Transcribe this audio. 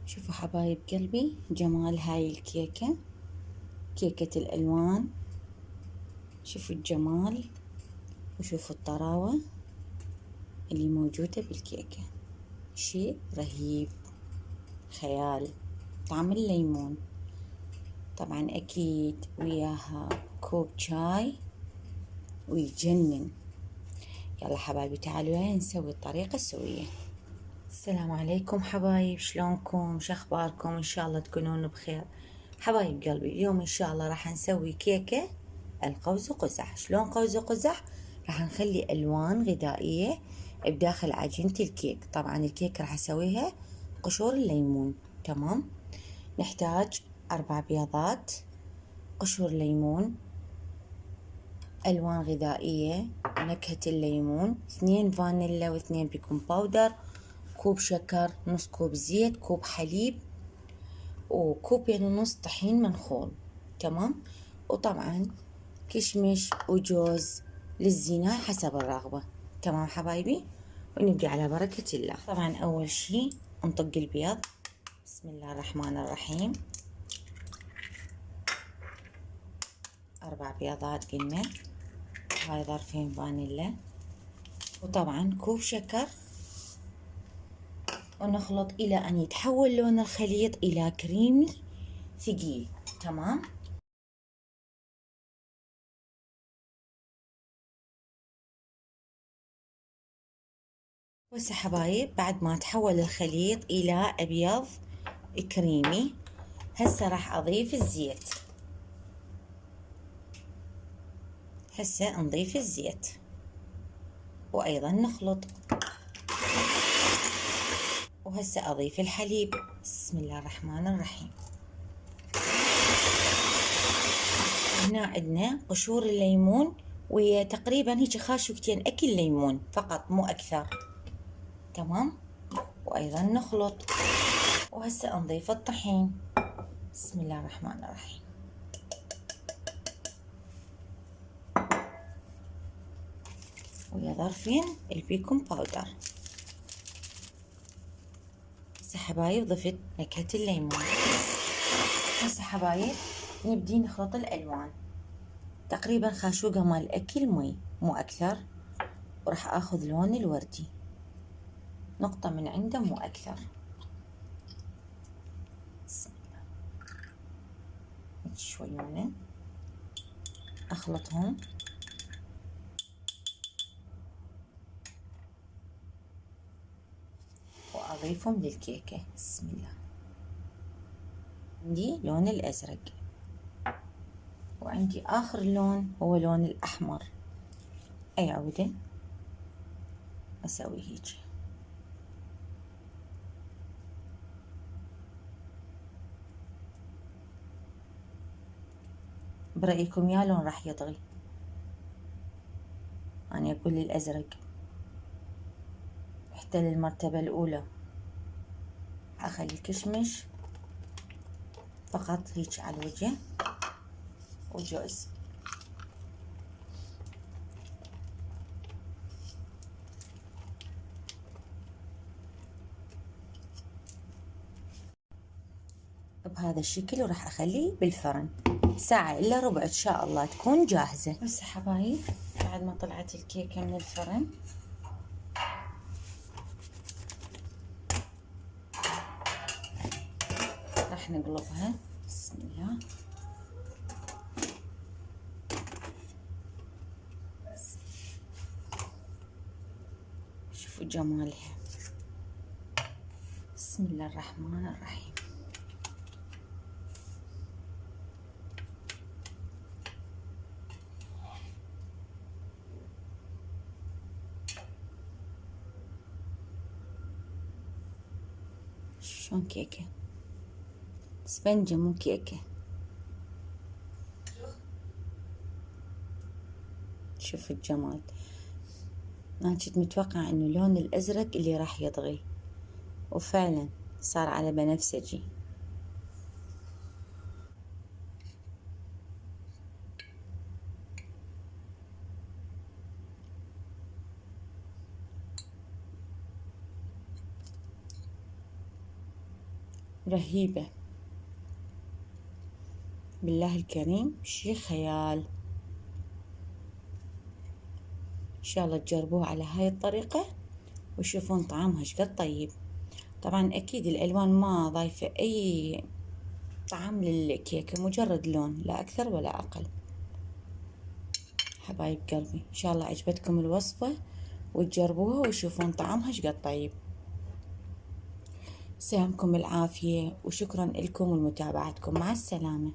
شوفوا حبايب قلبي جمال هاي الكيكة، كيكة الألوان. شوفوا الجمال وشوفوا الطراوة اللي موجودة بالكيكة، شيء رهيب، خيال. طعم الليمون طبعا أكيد وياها كوب شاي ويجنن. يلا حبايبي تعالوا وياي نسوي الطريقة السوية. السلام عليكم حبايب، شلونكم؟ شخباركم؟ إن شاء الله تكونون بخير. حبايب قلبي اليوم إن شاء الله راح نسوي كيكة القوز وقزح. شلون قوز وقزح؟ راح نخلي ألوان غذائية بداخل عجينة الكيك. طبعا الكيك راح أسويها قشور الليمون. تمام. نحتاج 4 بيضات، قشور ليمون، ألوان غذائية، نكهة الليمون، 2 فانيلا و2 بيكنج باودر، كوب شكر، نص كوب زيت، كوب حليب، وكوبين ونص طحين منخول. تمام. وطبعا كشمش وجوز للزينة حسب الرغبة. تمام حبايبي، ونبدأ على بركة الله. طبعا أول شي نطق البيض. بسم الله الرحمن الرحيم. 4 بيضات قلنا، هاي ظرفين فانيلا، وطبعا كوب شكر، ونخلط إلى أن يتحول لون الخليط إلى كريمي ثقيل. تمام. هسه حبايب بعد ما تحول الخليط إلى أبيض كريمي، هسه راح أضيف الزيت. هسه نضيف الزيت وأيضا نخلط، وهسه أضيف الحليب. بسم الله الرحمن الرحيم. هنا عندنا قشور الليمون وهي تقريبا هيك خاشوقتين أكل ليمون فقط مو أكثر. تمام. وأيضا نخلط، وهسه نضيف الطحين. بسم الله الرحمن الرحيم. ويا ظرفين البيكنج باودر. هسه حبايب ضفت نكهة الليمون. هسه حبايب نبدي نخلط الألوان، تقريبا خاشوقة مال الأكل مي مو أكثر، وراح آخذ لون الوردي نقطة من عنده مو أكثر. بسم الله. هيك شويونة أخلطهم، وأضيفهم للكيكة. بسم الله. عندي لون الأزرق، وعندي آخر لون هو لون الأحمر. أي عودة أسوي هيك. برأيكم يا لون راح يطغي؟ أنا أقول الأزرق احتل المرتبة الأولى. أخلي الكشمش فقط هيك على الوجه، وجوز. بهذا الشكل، وراح أخليه بالفرن ساعة إلا ربع إن شاء الله تكون جاهزة. بس حبايب بعد ما طلعت الكيكة من الفرن راح نقلبها. بسم الله. شوفوا جمالها. بسم الله الرحمن الرحيم. شلون كيكة سفنجة مو كيكة. شوفوا الجمال. أنا كنت متوقعة إنه لون الأزرق اللي راح يطغي، وفعلا صار على بنفسجي. رهيبة بالله الكريم، شي خيال. إن شاء الله تجربوها على هاي الطريقة وتشوفون طعمها شقد طيب. طبعا أكيد الألوان ما ضايفة أي طعم للكيكة، مجرد لون لا أكثر ولا أقل. حبايب قلبي إن شاء الله عجبتكم الوصفة وتجربوها وتشوفون طعمها شقد طيب. سلامكم العافية وشكرا لكم ولمتابعتكم، مع السلامة.